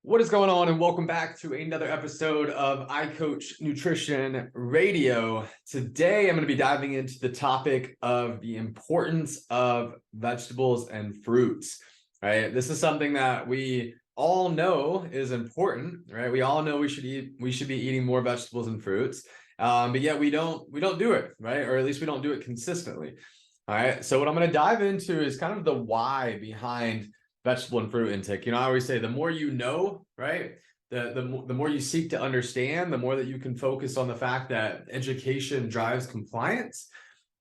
What is going on, and welcome back to another episode of I Coach Nutrition Radio. Today, I'm going to be diving into the topic of the importance of vegetables and fruits. Right, this is something that we all know is important. Right, we all know we should be eating more vegetables and fruits, but yet we don't do it. Right, or at least we don't do it consistently. All right, so what I'm going to dive into is kind of the why behind vegetable and fruit intake. I always say the more you know, right? The more you seek to understand, the more that you can focus on the fact that education drives compliance,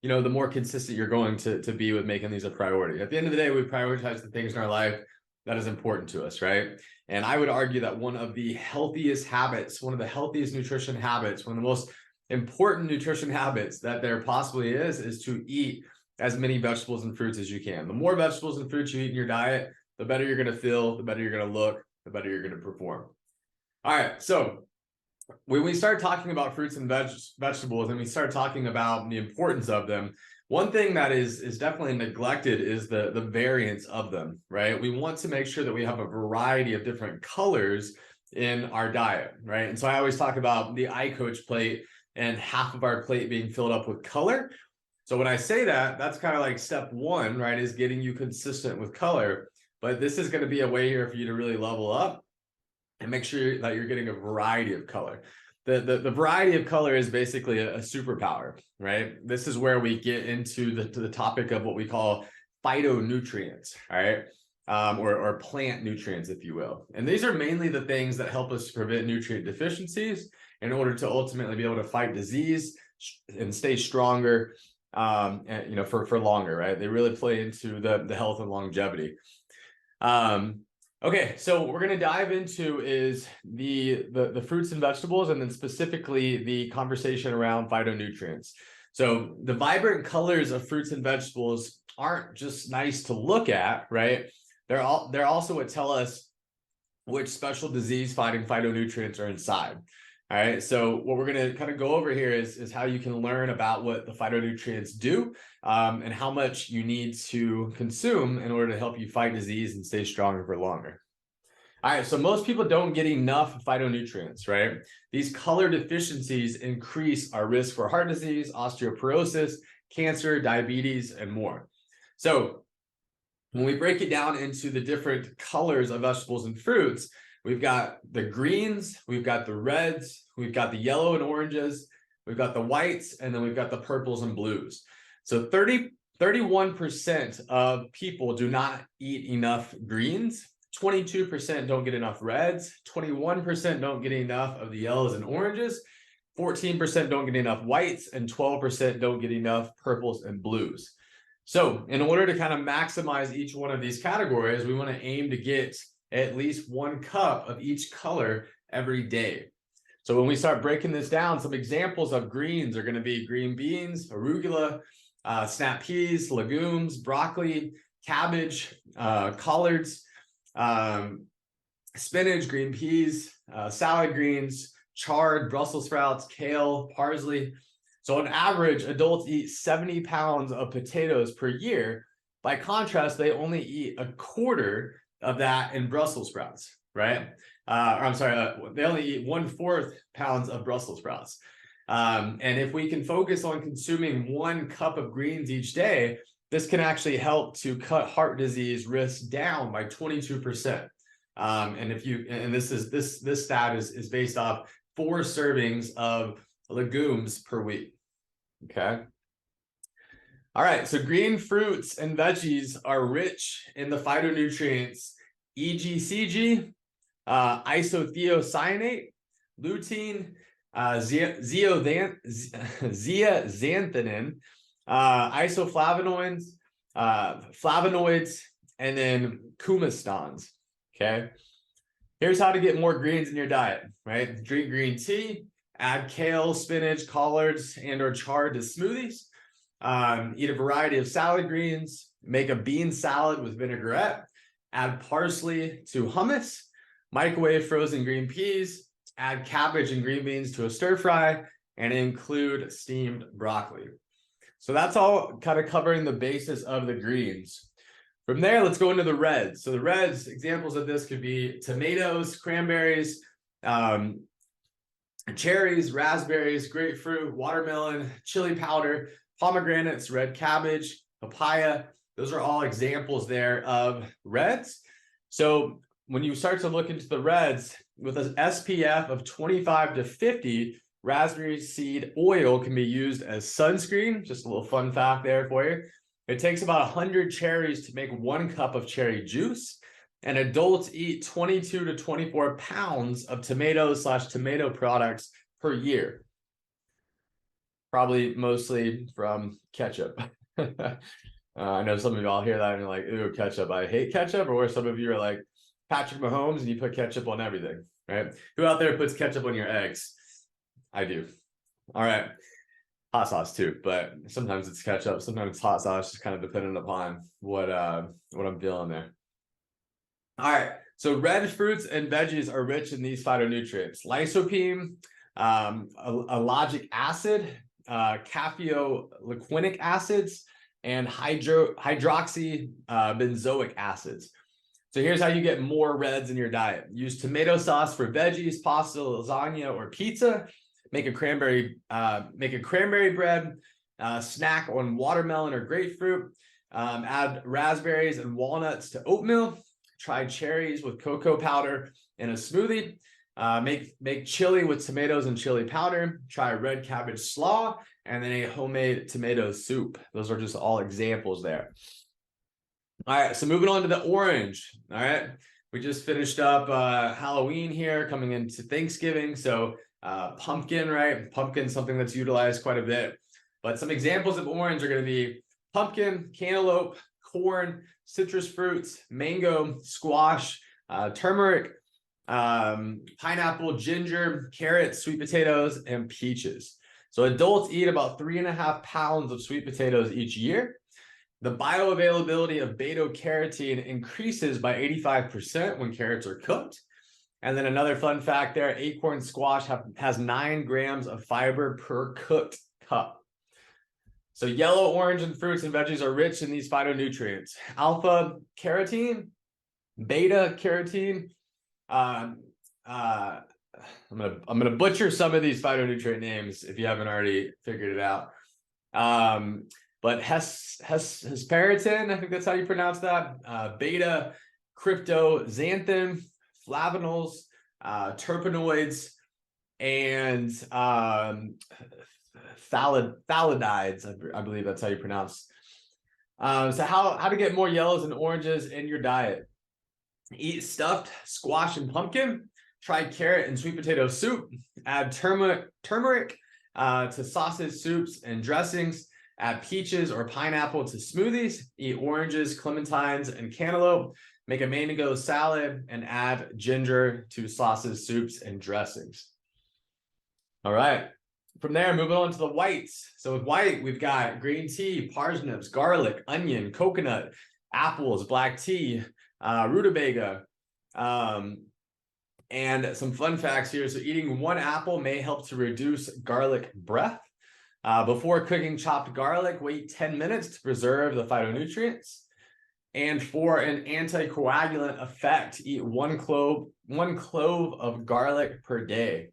the more consistent you're going to be with making these a priority. At the end of the day, we prioritize the things in our life that is important to us, right? And I would argue that one of the healthiest habits, one of the healthiest nutrition habits, one of the most important nutrition habits that there possibly is to eat as many vegetables and fruits as you can. The more vegetables and fruits you eat in your diet, the better you're going to feel, the better you're going to look, the better you're going to perform. All right, so when we start talking about fruits and vegetables and we start talking about the importance of them, one thing that is definitely neglected is the variance of them, right? We want to make sure that we have a variety of different colors in our diet, right? And so I always talk about the I Coach plate and half of our plate being filled up with color. So when I say that, that's kind of like step one, right, is getting you consistent with color. But this is going to be a way here for you to really level up and make sure that you're getting a variety of color. The variety of color is basically a superpower, right? This is where we get into the topic of what we call phytonutrients, right? Or plant nutrients, if you will. And these are mainly the things that help us prevent nutrient deficiencies in order to ultimately be able to fight disease and stay stronger, and, for longer, right? They really play into the health and longevity. Okay, so what we're going to dive into is the fruits and vegetables, and then specifically the conversation around phytonutrients. So the vibrant colors of fruits and vegetables aren't just nice to look at, right? They're also what tell us which special disease-fighting phytonutrients are inside. All right, so what we're going to kind of go over here is how you can learn about what the phytonutrients do, and how much you need to consume in order to help you fight disease and stay stronger for longer. All right, so most people don't get enough phytonutrients, right? These color deficiencies increase our risk for heart disease, osteoporosis, cancer, diabetes, and more. So when we break it down into the different colors of vegetables and fruits, we've got the greens, we've got the reds, we've got the yellow and oranges, we've got the whites, and then we've got the purples and blues. So 31% of people do not eat enough greens, 22% don't get enough reds, 21% don't get enough of the yellows and oranges, 14% don't get enough whites, and 12% don't get enough purples and blues. So in order to kind of maximize each one of these categories, we want to aim to get at least 1 cup of each color every day. So when we start breaking this down, some examples of greens are going to be green beans, arugula, snap peas, legumes, broccoli, cabbage, collards, spinach, green peas, salad greens, chard, Brussels sprouts, kale, parsley. So on average, adults eat 70 pounds of potatoes per year. By contrast, they only eat a quarter of that in Brussels sprouts, right? They only eat 1/4 pounds of Brussels sprouts. And if we can focus on consuming 1 cup of greens each day, this can actually help to cut heart disease risk down by 22%. And this stat is based off 4 servings of legumes per week. Okay. All right, so green fruits and veggies are rich in the phytonutrients EGCG, isothiocyanate, lutein, zeaxanthin, isoflavonoids, flavonoids, and then coumestans. Okay, here's how to get more greens in your diet, right? Drink green tea, add kale, spinach, collards, and/or chard to smoothies. Eat a variety of salad greens, make a bean salad with vinaigrette, add parsley to hummus, microwave frozen green peas, add cabbage and green beans to a stir fry, and include steamed broccoli. So that's all kind of covering the basis of the greens. From there, let's go into the reds. So the reds, examples of this could be tomatoes, cranberries, cherries, raspberries, grapefruit, watermelon, chili powder, pomegranates, red cabbage, papaya. Those are all examples there of reds. So when you start to look into the reds, with an SPF of 25 to 50, raspberry seed oil can be used as sunscreen. Just a little fun fact there for you. It takes about 100 cherries to make 1 cup of cherry juice. And adults eat 22 to 24 pounds of tomatoes/tomato products per year. Probably mostly from ketchup. I know some of y'all hear that and you're like, ooh, ketchup. I hate ketchup. Or where some of you are like Patrick Mahomes and you put ketchup on everything, right? Who out there puts ketchup on your eggs? I do. All right. Hot sauce too, but sometimes it's ketchup, sometimes it's hot sauce, just kind of dependent upon what I'm feeling there. All right, so red fruits and veggies are rich in these phytonutrients: lycopene, ellagic acid, caffeolinic acids, and hydroxy benzoic acids. So here's how you get more reds in your diet. Use tomato sauce for veggies, pasta, lasagna, or pizza. Make a cranberry bread. Snack on watermelon or grapefruit. Add raspberries and walnuts to oatmeal. Try cherries with cocoa powder in a smoothie. Make chili with tomatoes and chili powder. Try red cabbage slaw, and then a homemade tomato soup. Those are just all examples there. All right, so moving on to the orange. All right, we just finished up Halloween here, coming into Thanksgiving. So pumpkin, right? Pumpkin, something that's utilized quite a bit. But some examples of orange are going to be pumpkin, cantaloupe, corn, citrus fruits, mango, squash, turmeric, pineapple, ginger, carrots, sweet potatoes, and peaches. So adults eat about 3.5 pounds of sweet potatoes each year. The bioavailability of beta-carotene increases by 85% when carrots are cooked. And then another fun fact there, acorn squash has 9 grams of fiber per cooked cup. So yellow, orange, and fruits and veggies are rich in these phytonutrients: alpha carotene, beta carotene. I'm gonna butcher some of these phytonutrient names if you haven't already figured it out. But hesperetin, I think that's how you pronounce that. Beta cryptozanthin, flavonols, terpenoids, and phthalides, I believe that's how you pronounce. So how to get more yellows and oranges in your diet? Eat stuffed squash and pumpkin. Try carrot and sweet potato soup. Add turmeric to sausage soups and dressings. Add peaches or pineapple to smoothies. Eat oranges, clementines, and cantaloupe. Make a mango salad and add ginger to sausage soups and dressings. All right. From there, moving on to the whites. So with white, we've got green tea, parsnips, garlic, onion, coconut, apples, black tea, rutabaga, and some fun facts here. So eating 1 apple may help to reduce garlic breath. Before cooking chopped garlic, wait 10 minutes to preserve the phytonutrients. And for an anticoagulant effect, eat 1 clove of garlic per day.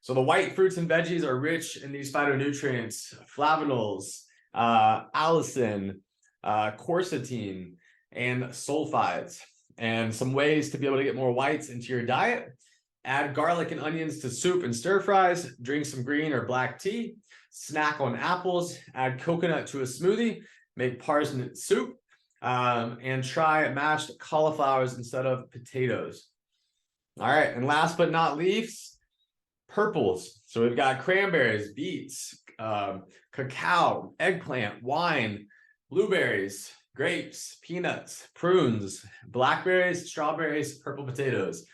So the white fruits and veggies are rich in these phytonutrients: flavonols, allicin, quercetin, and sulfides. And some ways to be able to get more whites into your diet: add garlic and onions to soup and stir fries, drink some green or black tea, snack on apples, add coconut to a smoothie, make parsnip soup, and try mashed cauliflowers instead of potatoes. All right, and last but not least, purples. So we've got cranberries, beets, cacao, eggplant, wine, blueberries, grapes, peanuts, prunes, blackberries, strawberries, purple potatoes.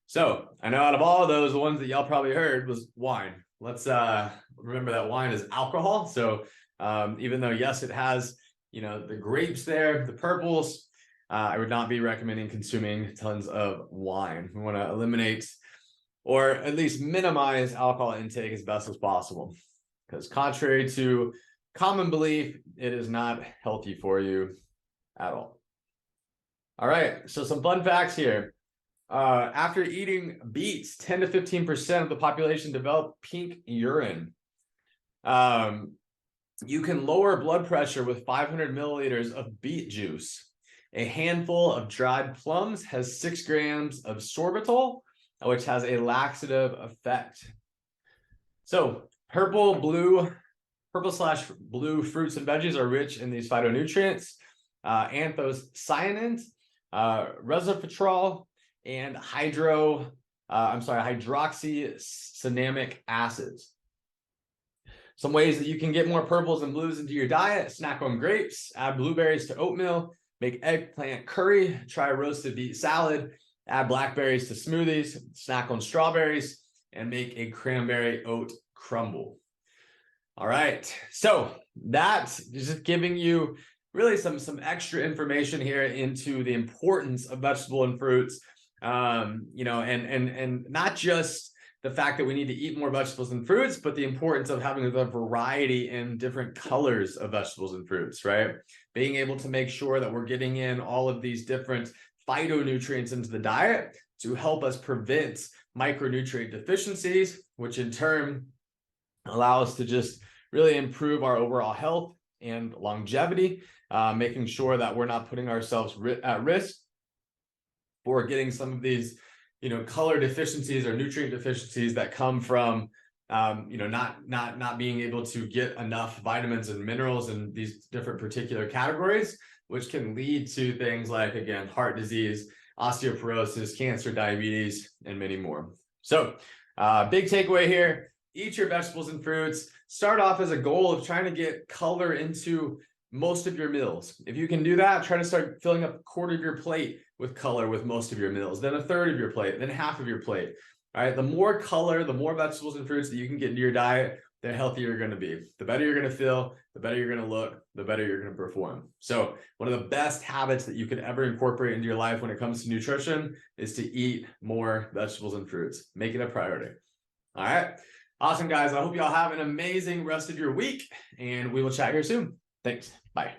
So I know out of all of those, the ones that y'all probably heard was wine. Let's remember that wine is alcohol. So even though, yes, it has, the grapes there, the purples, I would not be recommending consuming tons of wine. We want to eliminate or at least minimize alcohol intake as best as possible, because contrary to common belief, it is not healthy for you at all. All right, so some fun facts here. After eating beets, 10 to 15% of the population develop pink urine. You can lower blood pressure with 500 milliliters of beet juice. A handful of dried plums has 6 grams of sorbitol, which has a laxative effect. So purple/blue fruits and veggies are rich in these phytonutrients, anthocyanins, resveratrol, and hydroxycinnamic acids. Some ways that you can get more purples and blues into your diet: snack on grapes, add blueberries to oatmeal, make eggplant curry, try roasted beet salad, add blackberries to smoothies, snack on strawberries, and make a cranberry oat crumble. All right, so that's just giving you really some extra information here into the importance of vegetable and fruits, and not just the fact that we need to eat more vegetables and fruits, but the importance of having the variety in different colors of vegetables and fruits, right? Being able to make sure that we're getting in all of these different phytonutrients into the diet to help us prevent micronutrient deficiencies, which in turn allow us to just really improve our overall health and longevity, making sure that we're not putting ourselves at risk for getting some of these, color deficiencies or nutrient deficiencies that come from, not being able to get enough vitamins and minerals in these different particular categories, which can lead to things like, again, heart disease, osteoporosis, cancer, diabetes, and many more. So big takeaway here: eat your vegetables and fruits. Start off as a goal of trying to get color into most of your meals. If you can do that, try to start filling up a quarter of your plate with color with most of your meals, then a third of your plate, then half of your plate. All right, the more color, the more vegetables and fruits that you can get into your diet, the healthier you're going to be. The better you're going to feel, the better you're going to look, the better you're going to perform. So one of the best habits that you could ever incorporate into your life when it comes to nutrition is to eat more vegetables and fruits. Make it a priority. All right. Awesome, guys. I hope y'all have an amazing rest of your week, and we will chat here soon. Thanks. Bye.